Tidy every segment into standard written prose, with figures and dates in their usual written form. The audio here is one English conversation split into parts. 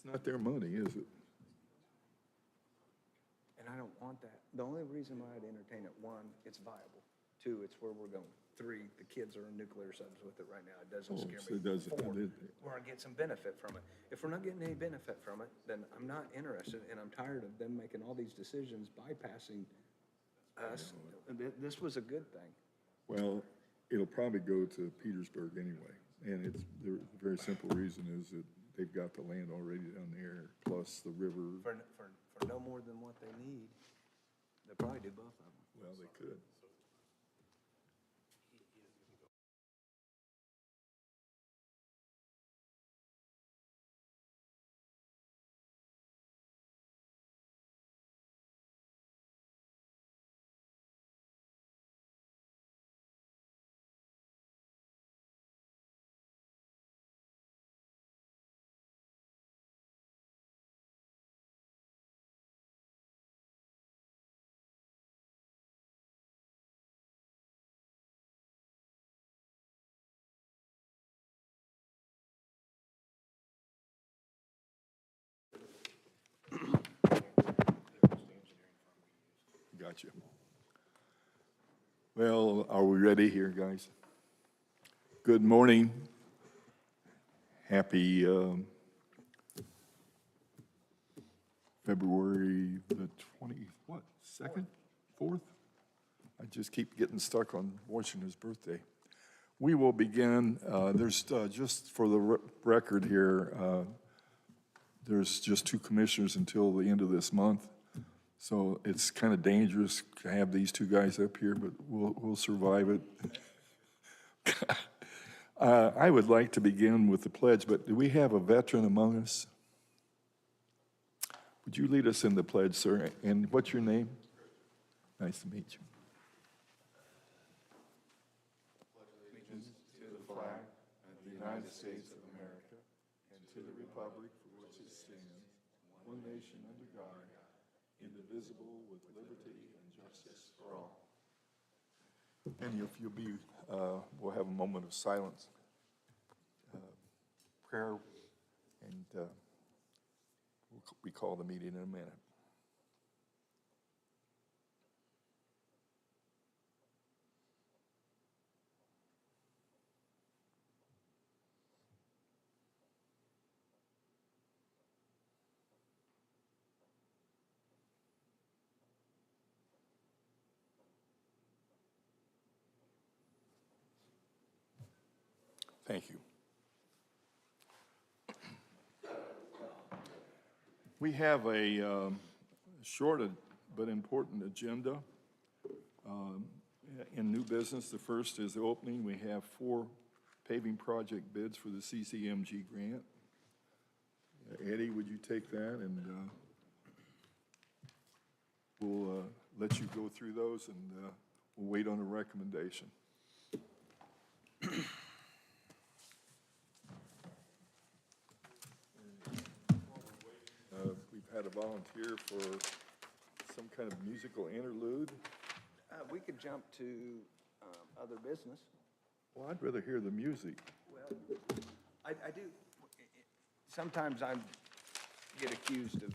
not their money, is it? And I don't want that. The only reason why I'd entertain it, one, it's viable. Two, it's where we're going. Three, the kids are in nuclear subs with it right now. It doesn't scare so me. it doesn't- Four, it- we're gonna get some benefit from it. If we're not getting any benefit from it, then I'm not interested, and I'm tired of them making all these decisions bypassing us. This was a good thing. Well, it'll probably go to Petersburg anyway. And it's, the very simple reason is that they've got the land already down there, plus the river. For no more than what they need. They'll probably do both of them. Well, they could. Gotcha. Well, are we ready here, guys? Good morning. Happy February the 2nd, 4th? I just keep getting stuck on Washington's birthday. We will begin, there's just for the record here, there's just two commissioners until the end of this month. So it's kind of dangerous to have these two guys up here, but we'll survive it. I would like to begin with the pledge, but do we have a veteran among us? Would you lead us in the pledge, sir? And what's your name? Nice to meet you. Allegiance to the flag of the United States of America and to the republic for which it stands, one nation under God, indivisible, with liberty and justice for all. And if you'll be, we'll have a moment of silence, prayer, and we'll recall the meeting in a minute. Thank you. We have a short but important agenda. In new business, the first is the opening. We have 4 paving project bids for the CCMG grant. Eddie, would you take that, and we'll let you go through those, and we'll wait on a recommendation. We've had a volunteer for some kind of musical interlude. We could jump to other business. Well, I'd rather hear the music. Well, I do, sometimes I get accused of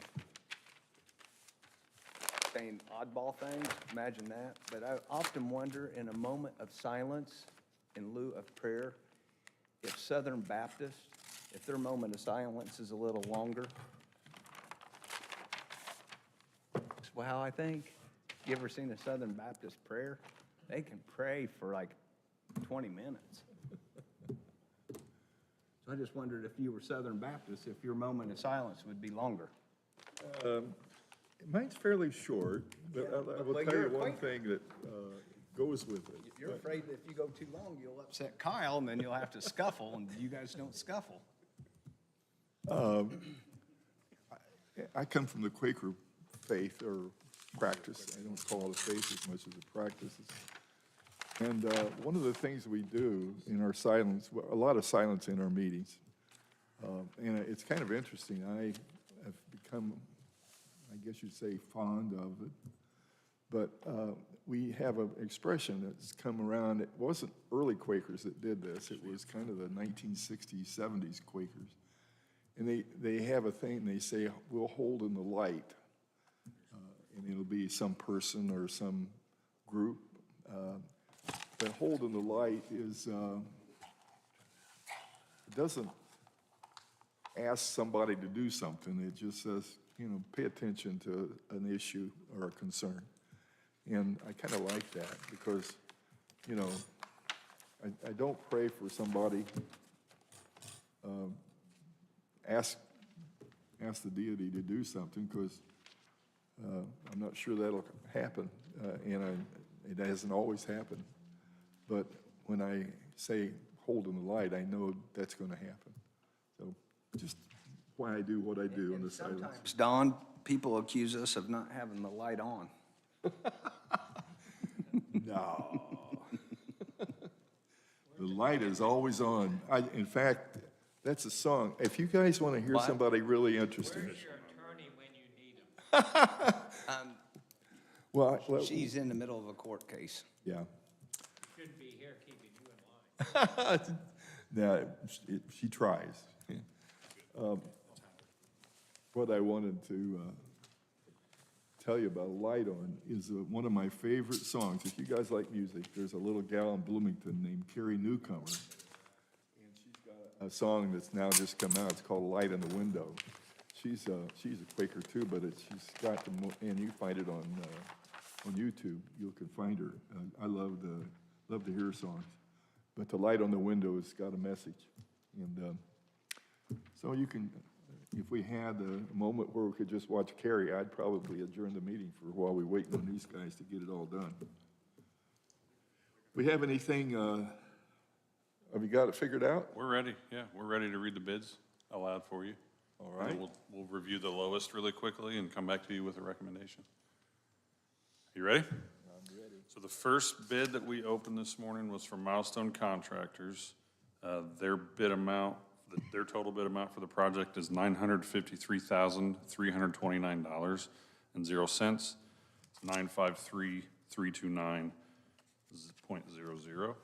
saying oddball things, imagine that, but I often wonder, in a moment of silence in lieu of prayer, if Southern Baptists, if their moment of silence is a little longer. Well, how I think, you ever seen a Southern Baptist prayer? They can pray for like 20 minutes. So I just wondered, if you were Southern Baptist, if your moment of silence would be longer. Mine's fairly short, but I will but tell you're you one acquainted. thing that goes with it. You're afraid that if you go too long, you'll upset Kyle, and then you'll have to scuffle, and you guys don't scuffle. I come from the Quaker faith or practice. I don't call it a faith as much as a practice. And one of the things we do in our silence, a lot of silence in our meetings, and it's kind of interesting. I have become, I guess you'd say, fond of it. But we have an expression that's come around. It wasn't early Quakers that did this. It was kind of the 1960s, 70s Quakers. And they have a thing, they say, we'll hold in the light. And it'll be some person or some group. But hold in the light is, it doesn't ask somebody to do something. It just says, pay attention to an issue or a concern. And I kind of like that because, I don't pray for somebody, ask the deity to do something because I'm not sure that'll happen. And it hasn't always happened. But when I say hold in the light, I know that's going to happen. So just why I do what I do in the silence. Sometimes, Don, people accuse us of not having the light on. No. The light is always on. In fact, that's a song. If you guys want to hear somebody really interesting. Where's your attorney when you need him? Well, She's in the middle of a court case. yeah. Shouldn't be here keeping you in line. Now, she tries. What I wanted to tell you about Light On is one of my favorite songs. If you guys like music, there's a little gal in Bloomington named Carrie Newcomer. And she's got a song that's now just come out. It's called Light in the Window. She's a Quaker too, but she's got the, and you find it on YouTube. You can find her. I love to hear her songs. But the light on the window has got a message. And so you can, if we had a moment where we could just watch Carrie, I'd probably adjourn the meeting for while we wait on these guys to get it all done. We have anything, have you got it figured out? We're ready, yeah. We're ready to read the bids aloud for you. All And right. then we'll review the lowest really quickly and come back to you with a recommendation. You ready? I'm ready. So the first bid that we opened this morning was from Milestone Contractors. Their bid amount, their total bid amount for the project is $953,329.00. It's 953,329.00.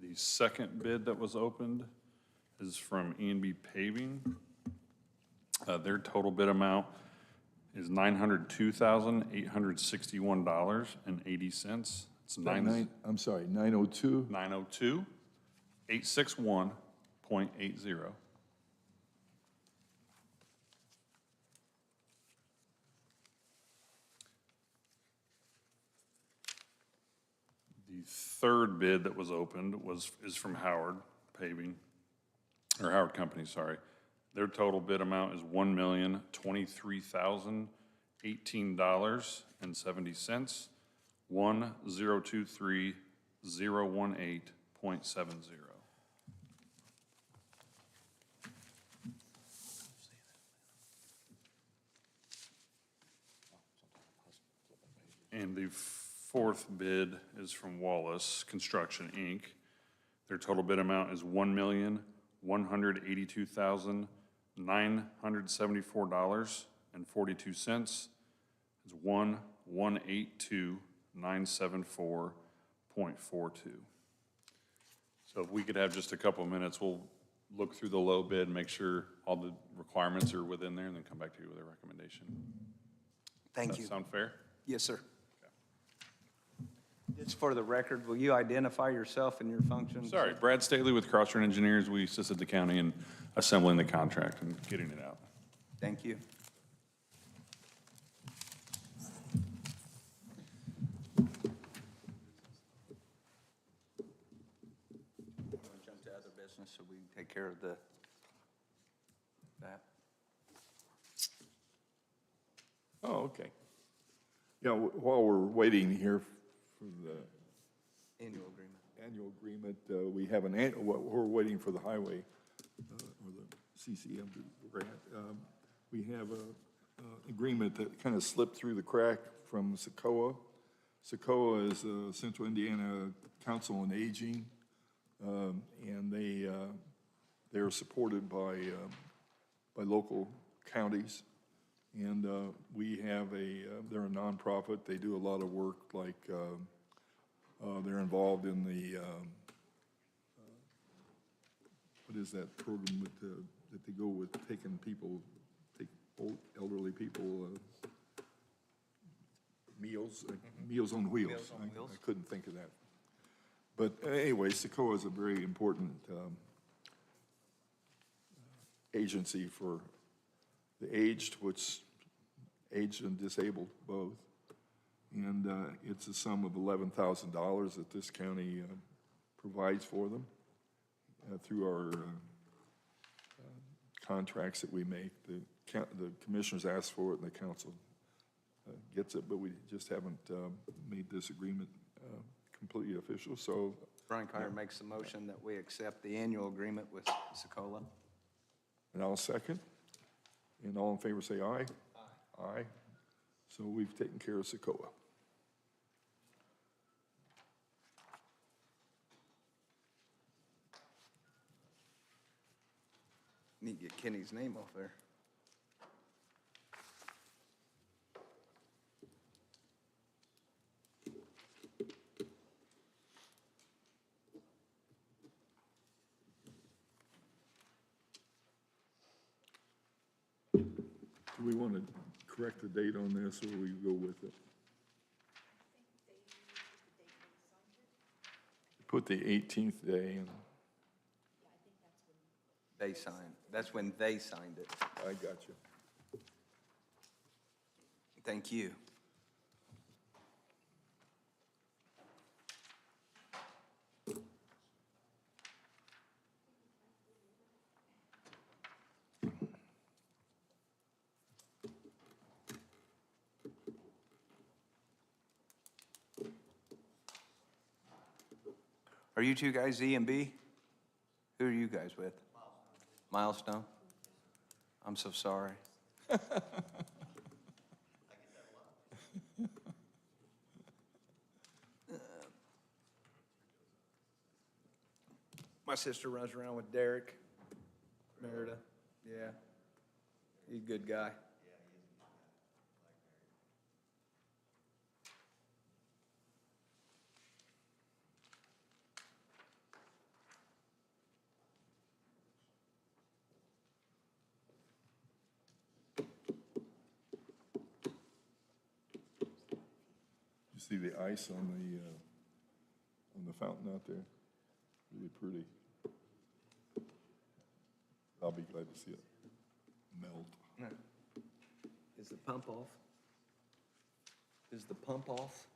The second bid that was opened is from E&B Paving. Their total bid amount is $902,861.80. It's I'm sorry, 902? 902-861.80. The third bid that was opened is from Howard Paving, or Howard Company, sorry. Their total bid amount is $1,023,018.70, 1,023,018.70. And the fourth bid is from Wallace Construction, Inc. Their total bid amount is $1,182,974.42. It's 1,182,974.42. So if we could have just a couple of minutes, we'll look through the low bid, make sure all the requirements are within there, and then come back to you with a recommendation. Thank Does you. that sound fair? Yes, sir. Just for the record, will you identify yourself and your functions? Sorry, Brad Staley with Crosstrend Engineers. We assisted the county in assembling the contract and getting it out. Thank you. Want to jump to other business so we can take care of that? Oh, okay. Yeah, while we're waiting here for the Annual agreement. annual agreement, we have we're waiting for the highway, or the CCM grant. We have a agreement that kind of slipped through the crack from SECOA. SECOA is Central Indiana Council on Aging, and they're supported by local counties. And we have they're a nonprofit. They do a lot of work, like they're involved in the what is that program with, that they go with taking people, take old elderly people, meals, Meals on Wheels. Meals on Wheels. I couldn't think of that. But anyway, SECOA is a very important agency for the aged, aged and disabled both. And it's a sum of $11,000 that this county provides for them through our contracts that we make. The commissioners ask for it and the council gets it, but we just haven't made this agreement completely official, so. Brian Carter makes the motion that we accept the annual agreement with Sokola. And I'll second. And all in favor say aye. Aye. Aye. So we've taken care of SECOA. Need to get Kenny's name off there. Do we want to correct the date on this, or we go with it? Put the 18th day, and They signed, that's when they signed it. I got you. Thank you. Are you two guys E and B? Who are you guys with? Milestone? I'm so sorry. My sister runs around with Derek Merida. Yeah. He's a good guy. You see the ice on the fountain out there? Really pretty. I'll be glad to see it melt. Is the pump off? Is the pump off?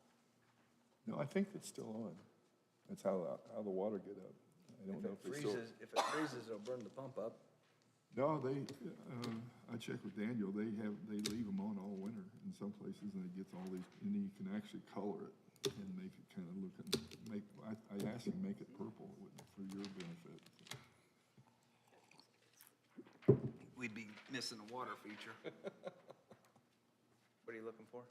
No, I think it's still on. That's how the water get up. I don't know if they still. If it freezes, it'll burn the pump up. No, I checked with Daniel, they leave them on all winter in some places, and it gets all these, and you can actually color it and make it kind of look, I asked him to make it purple for your benefit. We'd be missing a water feature. What are you looking for?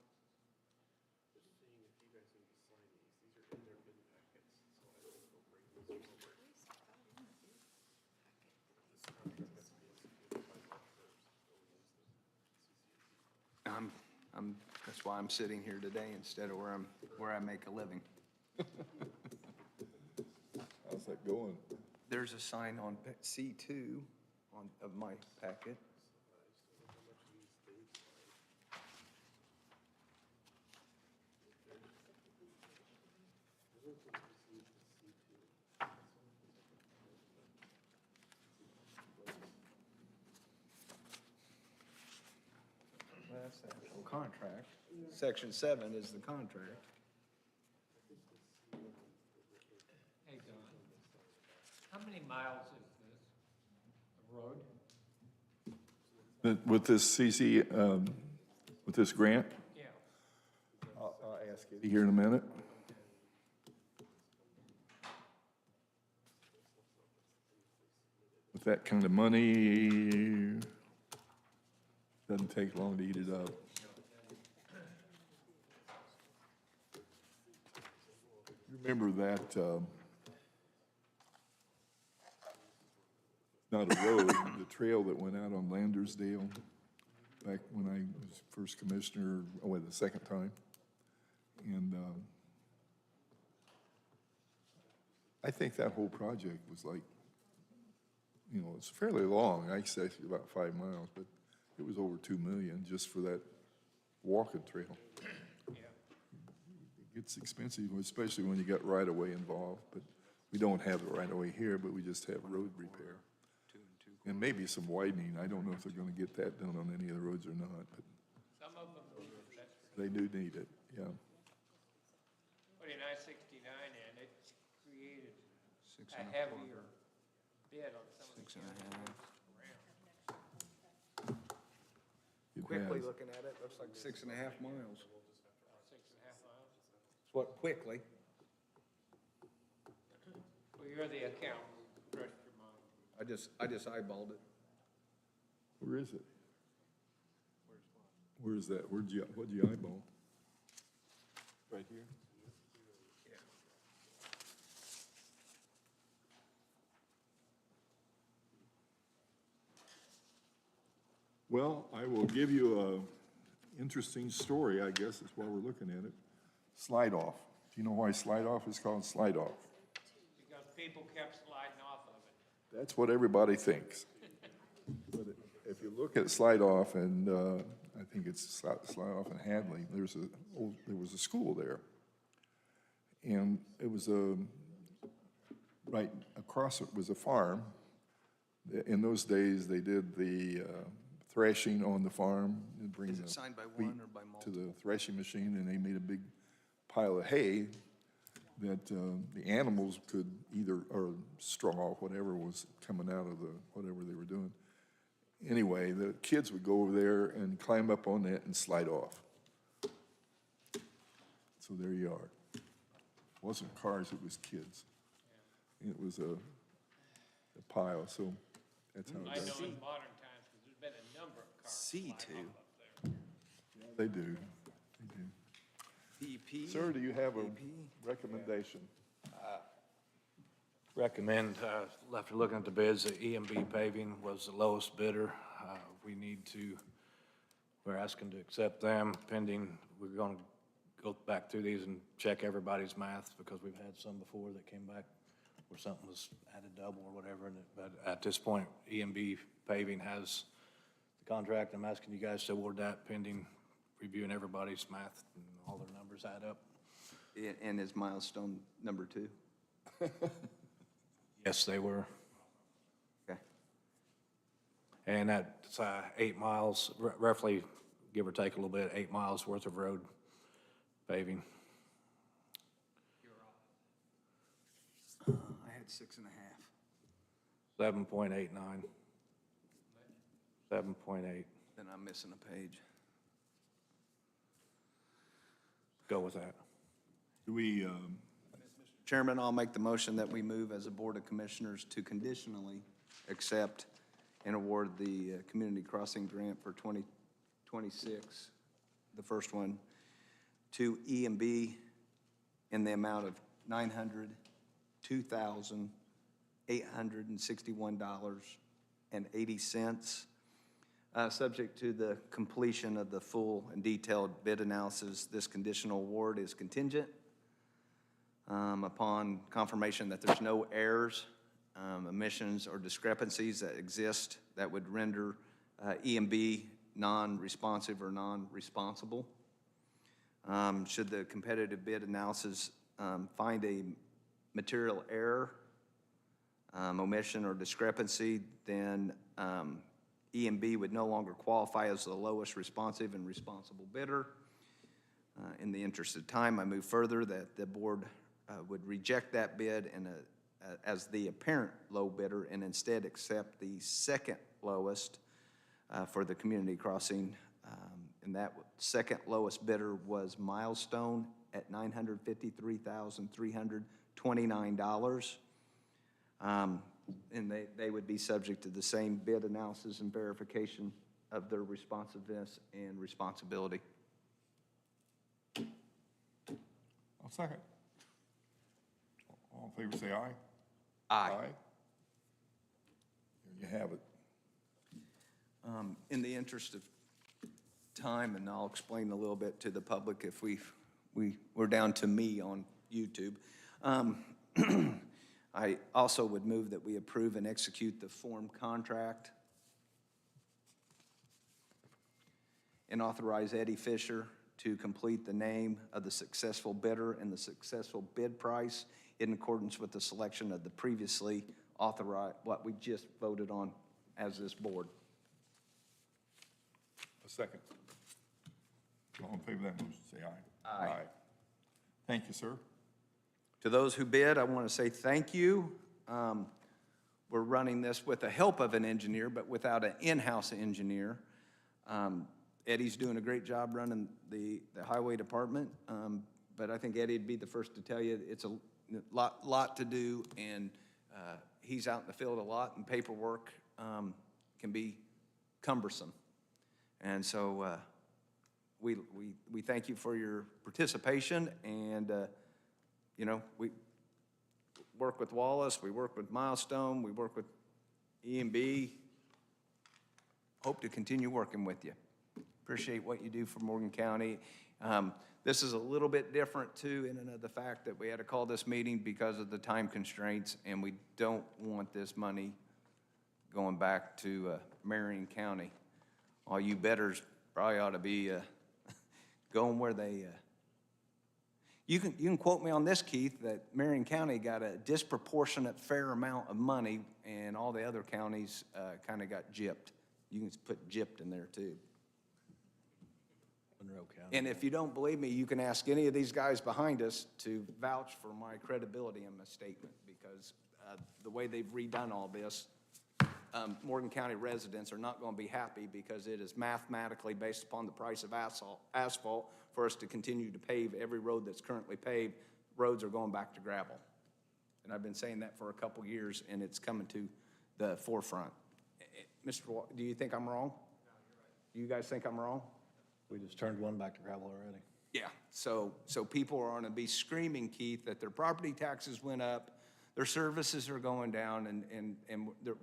That's why I'm sitting here today instead of where I make a living. How's that going? There's a sign on C2 of my packet. That's the actual contract. Section 7 is the contract. Hey, Don, how many miles is this, a road? With this CC, with this grant, Yeah. I'll ask Eddie here in a minute. With that kind of money, doesn't take long to eat it up. Remember that, not a road, the trail that went out on Landersdale back when I was first commissioner, the second time. And I think that whole project was like you know, it's fairly long. I say it's about 5 miles, but it was over 2 million just for that walking trail. It gets expensive, especially when you got right-of-way involved, but we don't have the right-of-way here, but we just have road repair. And maybe some widening. I don't know if they're gonna get that done on any of the roads or not, but Some of them need it, that's for they do need it, yeah. putting I-69 in, it created a heavier bid on some of the county roads around. It Quickly has. looking at it, looks like 6.5 miles. 6.5 miles. It's what, quickly? Well, you're the accountant, trust your mind. I just eyeballed it. Where is it? Where is that? What'd you eyeball? Right here? Well, I will give you a interesting story, I guess, is why we're looking at it. Slide off. Do you know why slide off is called slide off? Because people kept sliding off of it. That's what everybody thinks. But if you look at slide off, and I think it's slide off in Hadley, there was a school there. And it was right across it was a farm. In those days, they did the thrashing on the farm and bring Is it the signed by wheat one or by to multiple? the threshing machine, and they made a big pile of hay that the animals could either, or straw, whatever was coming out of whatever they were doing. Anyway, the kids would go over there and climb up on that and slide off. So there you are. It wasn't cars, it was kids. It was a pile, so that's how I it know goes. in modern times, because there's been a number of cars C2. sliding off up there. They do, they do. EP? Sir, do you have a recommendation? Recommend, after looking at the bids, that EMB paving was the lowest bidder. We're asking to accept them pending, we're gonna go back through these and check everybody's math, because we've had some before that came back where something was added double or whatever, but at this point, EMB paving has the contract. I'm asking you guys to award that pending reviewing everybody's math and all their numbers add up. And is milestone number 2? Yes, they were. Okay. And that's 8 miles, roughly, give or take a little bit, 8 miles worth of road paving. I had 6.5. 7.89. 7.8. Then I'm missing a page. Go with that. Do we, Chairman, I'll make the motion that we move as a Board of Commissioners to conditionally accept and award the Community Crossing Grant for 2026, the first one, to EMB in the amount of $902,861.80, subject to the completion of the full and detailed bid analysis. This conditional award is contingent upon confirmation that there's no errors, omissions, or discrepancies that exist that would render EMB non-responsive or non-responsible. Should the competitive bid analysis find a material error, omission, or discrepancy, then EMB would no longer qualify as the lowest responsive and responsible bidder. In the interest of time, I move further that the board would reject that bid and as the apparent low bidder and instead accept the second lowest for the community crossing. And that second lowest bidder was Milestone at $953,329. And they would be subject to the same bid analysis and verification of their responsiveness and responsibility. I'll second. All in favor, say aye. Aye. There you have it. In the interest of time, and I'll explain a little bit to the public if we're down to me on YouTube. I also would move that we approve and execute the form contract and authorize Eddie Fisher to complete the name of the successful bidder and the successful bid price in accordance with the selection of the previously authorized, what we just voted on as this board. A second. All in favor of that motion, say aye. Aye. Thank you, sir. To those who bid, I want to say thank you. We're running this with the help of an engineer, but without an in-house engineer. Eddie's doing a great job running the highway department, but I think Eddie'd be the first to tell you it's a lot to do, and he's out in the field a lot, and paperwork can be cumbersome. And so we thank you for your participation, and you know, we work with Wallace, we work with Milestone, we work with E&B. Hope to continue working with you. Appreciate what you do for Morgan County. This is a little bit different too, in and of the fact that we had to call this meeting because of the time constraints, and we don't want this money going back to Marion County. All you bettors probably ought to be going where they. You can quote me on this, Keith, that Marion County got a disproportionate fair amount of money, and all the other counties kind of got gypped. You can put gypped in there too. Monroe County. And if you don't believe me, you can ask any of these guys behind us to vouch for my credibility in my statement, because the way they've redone all this, Morgan County residents are not going to be happy, because it is mathematically based upon the price of asphalt for us to continue to pave every road that's currently paved. Roads are going back to gravel. And I've been saying that for a couple years, and it's coming to the forefront. Mr. Do you think I'm wrong? No, you're right. You guys think I'm wrong? We just turned one back to gravel already. Yeah, so people are going to be screaming, Keith, that their property taxes went up, their services are going down, and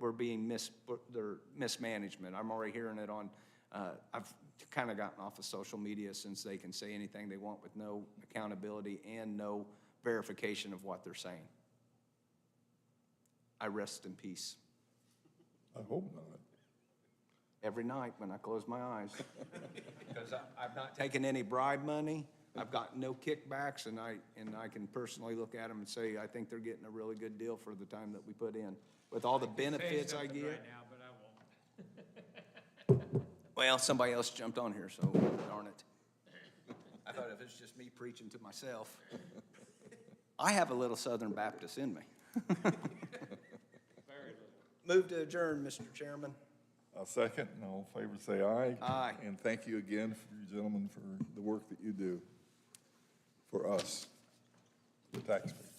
we're being their mismanagement. I'm already hearing it on, I've kind of gotten off of social media since they can say anything they want with no accountability and no verification of what they're saying. I rest in peace. I hope not. Every night when I close my eyes. Because I've not taken any bribe money, I've gotten no kickbacks, and I can personally look at them and say, I think they're getting a really good deal for the time that we put in. With all the benefits I get. Right now, but I won't. Well, somebody else jumped on here, so darn it. I thought if it's just me preaching to myself. I have a little Southern Baptist in me. Very little. Move to adjourn, Mr. Chairman. A second, and all in favor say aye. Aye. And thank you again, for you gentlemen, for the work that you do for us, the taxpayers.